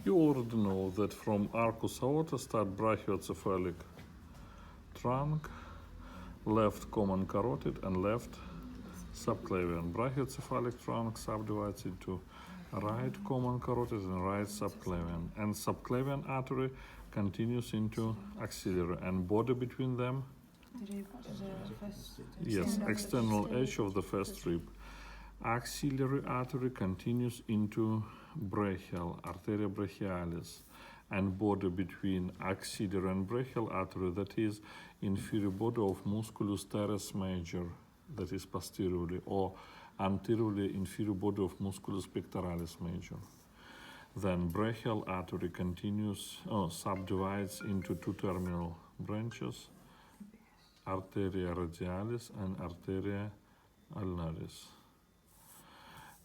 You already know that from arcus aorta start brachiocephalic trunk, left common carotid and left subclavian. Brachiocephalic trunk subdivides into right common carotid and right subclavian, and subclavian artery continues into axillary, and border between them, yes, external edge of the first rib. Axillary artery continues into brachial, arteria brachialis, and border between axillary and brachial artery, that is inferior border of musculus teres major, that is posteriorly, or anteriorly inferior border of musculus pectoralis major. Then brachial artery continues, subdivides into two terminal branches, arteria radialis and arteria ulnaris.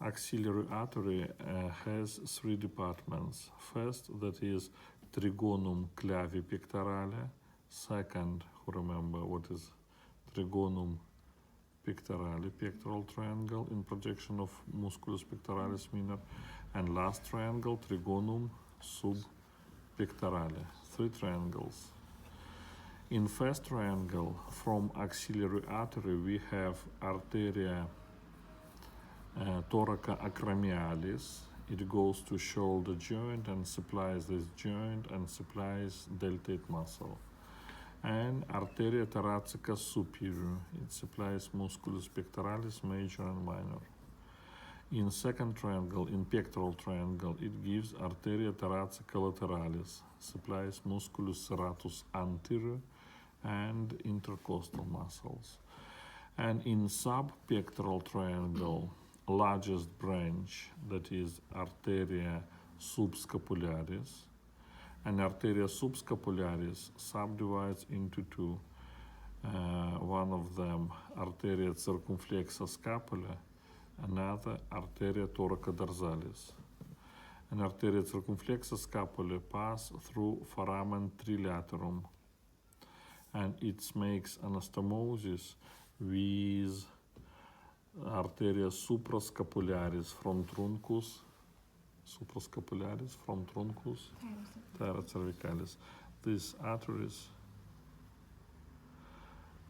Axillary artery has three departments. First, that is trigonum clavipectorale. Second, who remember what is trigonum pectorale, pectoral triangle in projection of musculus pectoralis minor, and last triangle, trigonum subpectorale. Three triangles. In first triangle, from axillary artery, we have arteria thoraca acromialis. It goes to shoulder joint and supplies this joint and supplies deltoid muscle. And arteria thoracica superior. It supplies musculus pectoralis major and minor. In second triangle, in pectoral triangle, it gives arteria thoracica lateralis, supplies musculus serratus anterior and intercostal muscles. And in subpectoral triangle, largest branch, that is arteria subscapularis, and arteria subscapularis subdivides into two. One of them arteria circumflexa scapula, another arteria thoraco-dorsalis. And arteria circumflexa scapula pass through foramen trilaterum, and it makes anastomosis with arteria suprascapularis from truncus, tyra cervicalis. These arteries,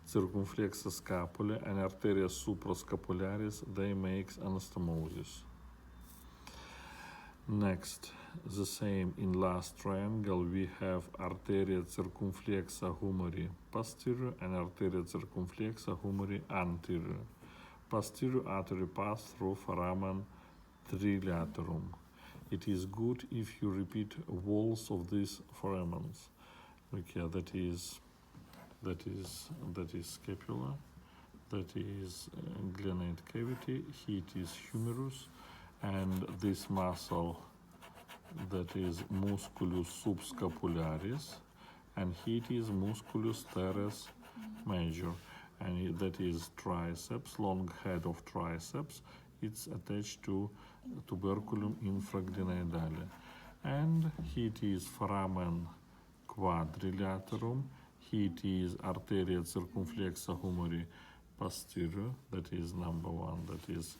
circumflexa scapula and arteria suprascapularis, they make anastomosis. Next, the same in last triangle, we have arteria circumflexa humeri posterior and arteria circumflexa humeri anterior. Posterior artery pass through foramen trilaterum. It is good if you repeat walls of these foramens. Okay, that is scapula, that is glenate cavity, here it is humerus, and this muscle, that is musculus subscapularis, and here it is musculus teres major, and that is triceps, long head of triceps. It's attached to tuberculum infraglenoidale. And here it is foramen quadrilaterum, here it is arteria circumflexa humeri posterior, that is number one, that is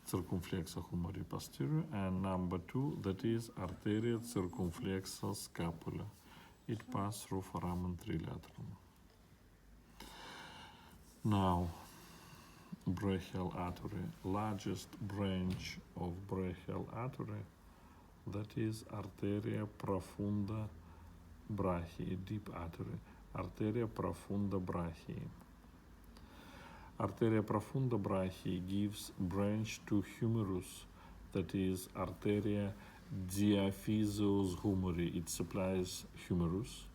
circumflexa humeri posterior, and number two, that is arteria circumflexa scapula. It passes through foramen trilaterum. Now, brachial artery, largest branch of brachial artery, that is arteria profunda brachii, deep artery, arteria profunda brachii. Arteria profunda brachii gives branch to humerus, that is arteria diaphyseus humeri, it supplies humerus,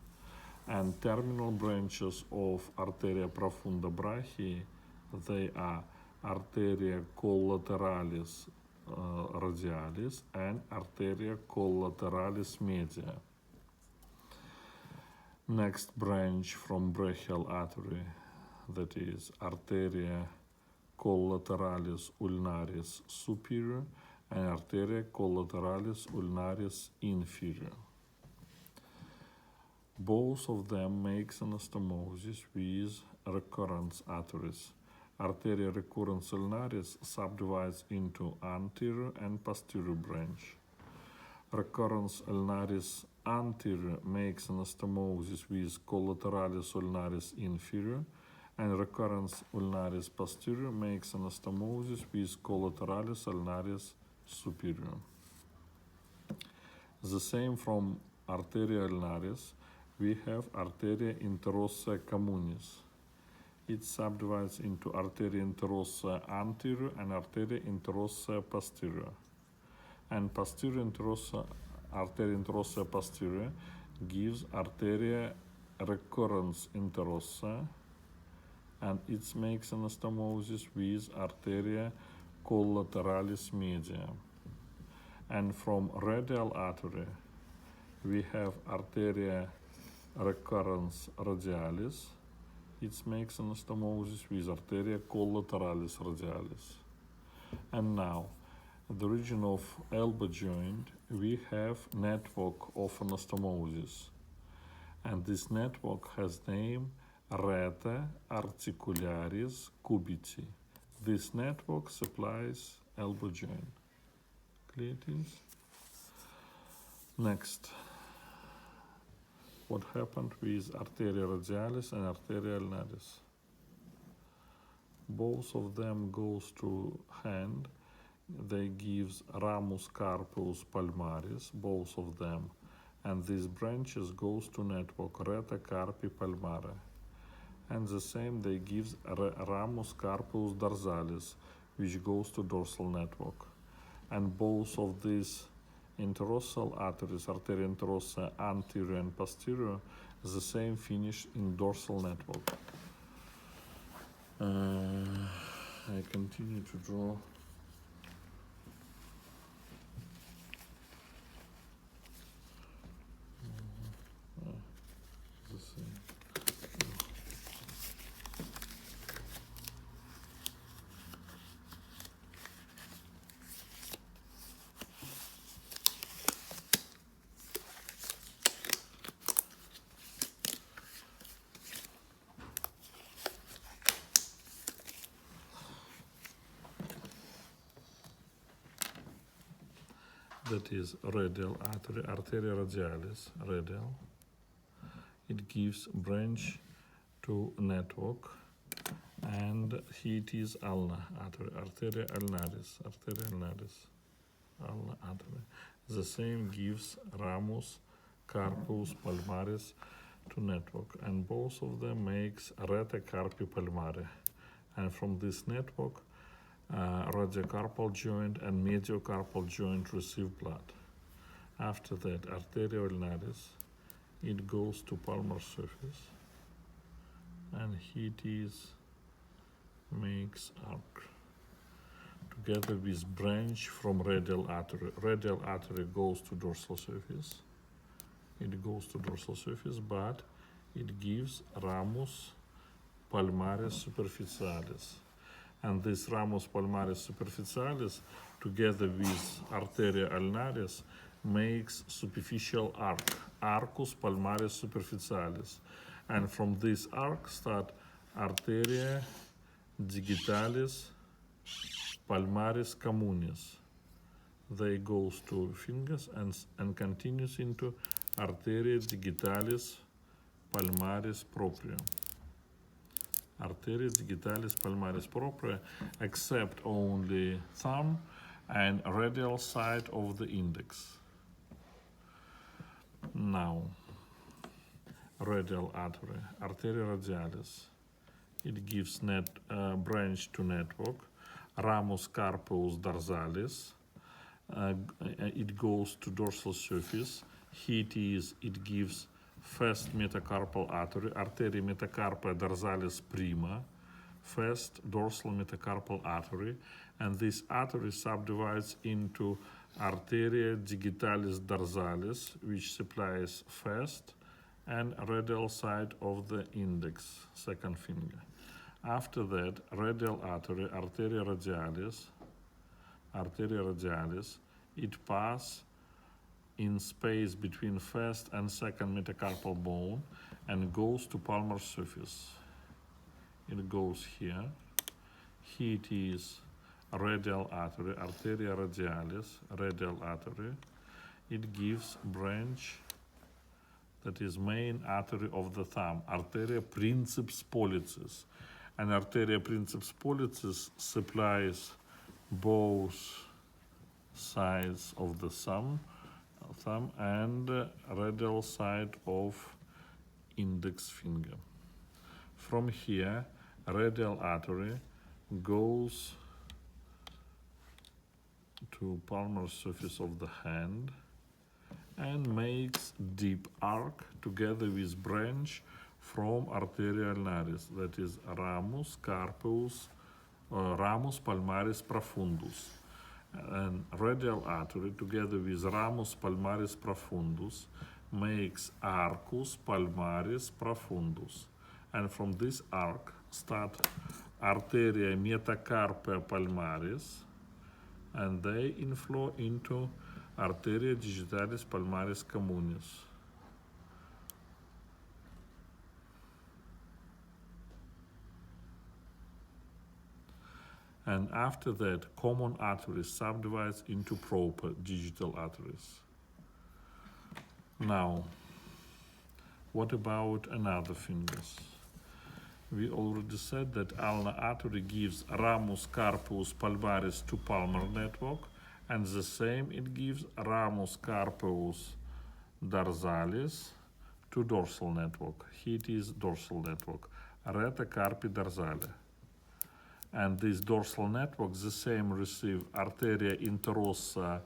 and terminal branches of arteria profunda brachii, they are arteria collateralis radialis and arteria collateralis media. Next branch from brachial artery, that is arteria collateralis ulnaris superior and arteria collateralis ulnaris inferior. Both of them makes anastomosis with recurrence arteries. Arteria recurrens ulnaris subdivides into anterior and posterior branch. Recurrens ulnaris anterior makes anastomosis with collateralis ulnaris inferior, and recurrens ulnaris posterior makes anastomosis with collateralis ulnaris superior. The same from arteria ulnaris, we have arteria interossa communis. It subdivides into arteria interossa anterior and arteria interossa posterior. And posterior interossa, arteria interossa posterior gives arteria recurrens interossa, and it makes anastomosis with arteria collateralis media. And from radial artery, we have arteria recurrens radialis. It makes anastomosis with arteria collateralis radialis. And now, at the region of elbow joint, we have network of anastomosis. And this network has name Rete articularis cubiti. This network supplies elbow joint. Clear it is? Next, what happened with arteria radialis and arteria ulnaris? Both of them goes to hand. They gives ramus carpus palmaris, both of them, and these branches goes to network rete carpi palmare. And the same they gives ramus carpus dorsalis, which goes to dorsal network. And both of these interossal arteries, arteria interossa anterior and posterior, the same finish in dorsal network. I continue to draw. The same. That is radial artery, arteria radialis, radial. It gives branch to network, and it is ulna artery, arteria ulnaris, ulna artery. The same gives ramus carpus palmaris to network, and both of them makes rete carpi palmare. And from this network, radiocarpal joint and mediocarpal joint receive blood. After that, arteria ulnaris, it goes to palmar surface, and it is makes arc together with branch from radial artery. Radial artery goes to dorsal surface. It goes to dorsal surface, but it gives ramus palmaris superficialis. And this ramus palmaris superficialis, together with arteria ulnaris, makes superficial arc, arcus palmaris superficialis. And from this arc start arteria digitalis palmaris communis. They goes to fingers and continues into arteria digitalis palmaris propria. Arteria digitalis palmaris propria, except only thumb and radial side of the index. Now, radial artery, arteria radialis. It gives branch to network, ramus carpus dorsalis. It goes to dorsal surface. It gives first metacarpal artery, arteria metacarpa dorsalis prima, first dorsal metacarpal artery, and this artery subdivides into arteria digitalis dorsalis, which supplies first and radial side of the index, second finger. After that, radial artery, arteria radialis, it passes in space between first and second metacarpal bone and goes to palmar surface. It goes here. Here it is radial artery, arteria radialis, radial artery. it gives branch that is main artery of the thumb, arteria princeps pollicis. And arteria princeps pollicis supplies both sides of the thumb and radial side of index finger. From here, radial artery goes to palmar surface of the hand and makes deep arc together with branch from arteria ulnaris, that is ramus palmaris profundus. And radial artery together with ramus palmaris profundus makes arcus palmaris profundus. And from this arc start arteria metacarpia palmaris, and they inflow into arteria digitalis palmaris communis. And after that, common arteries subdivides into proper digital arteries. Now, what about another fingers? We already said that ulnar artery gives ramus carpius palmaris to palmar network, and the same it gives ramus carpius dorsalis to dorsal network. Here it is dorsal network, rete carpi dorsale. And this dorsal network, the same receive arteria interossa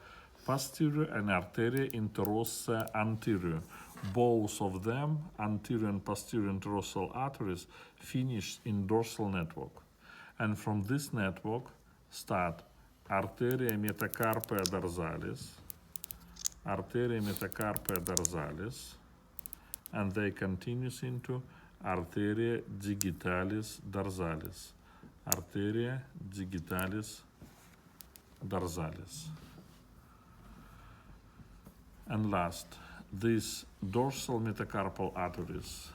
posterior and arteria interossa anterior. Both of them, anterior and posterior interosseal arteries, finish in dorsal network. And from this network start arteria metacarpia dorsalis, and they continue into arteria digitalis dorsalis. Arteria digitalis dorsalis. And last, this dorsal metacarpal arteries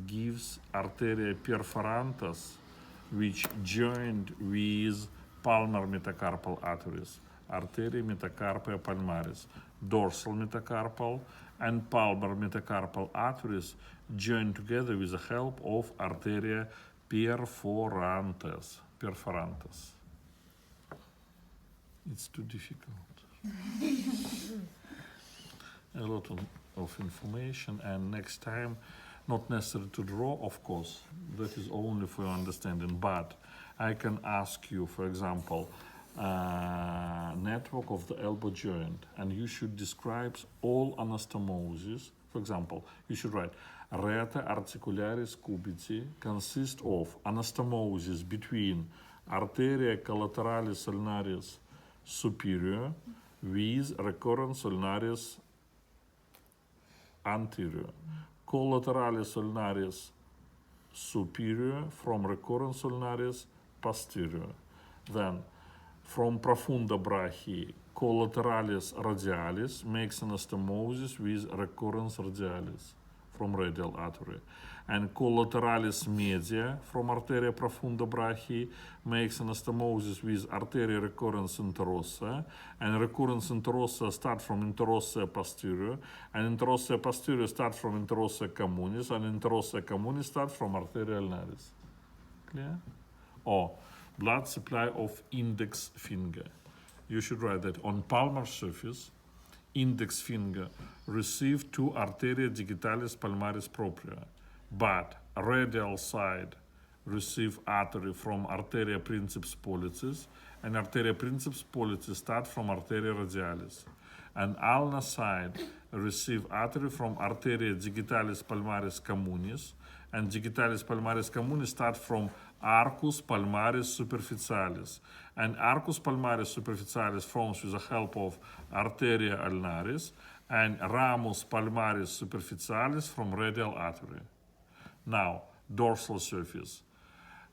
gives arteria perforantes, which joined with palmar metacarpal arteries, arteria metacarpia palmaris. Dorsal metacarpal and palmar metacarpal arteries join together with the help of arteria perforantes. It's too difficult. A lot of information, and next time, not necessary to draw, of course, that is only for your understanding, but I can ask you, for example, network of the elbow joint, and you should describe all anastomosis. For example, you should write rete articularis cubici consists of anastomosis between arteria collateralis ulnaris superior with recurrence ulnaris anterior, collateralis ulnaris superior from recurrence ulnaris posterior. Then from profunda brachii, collateralis radialis makes anastomosis with recurrence radialis from radial artery, and collateralis media from arteria profunda brachii makes anastomosis with arteria recurrens interossa, and recurrens interossa start from interossa posterior, and interossa posterior start from interossa communis, and interossa communis start from arteria ulnaris. Clear? Or blood supply of index finger. You should write that on palmar surface, index finger receive two arteria digitalis palmaris propria, but radial side receive artery from arteria princeps pollicis, and arteria princeps pollicis start from arteria radialis, and ulnar side receive artery from arteria digitalis palmaris communis, and digitalis palmaris communis start from arcus palmaris superficialis, and arcus palmaris superficialis forms with the help of arteria ulnaris, and ramus palmaris superficialis from radial artery. Now, dorsal surface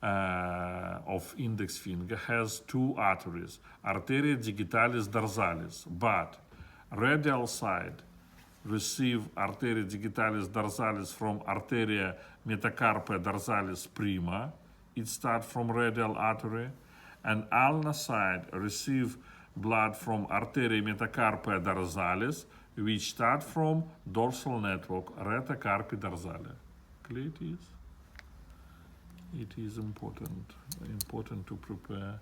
of index finger has two arteries, arteria digitalis dorsalis, but radial side receive arteria digitalis dorsalis from arteria metacarpia dorsalis prima. It starts from radial artery, and ulnar side receive blood from arteria metacarpia dorsalis, which start from dorsal network retacarpi dorsalis. Clear it is? It is important to prepare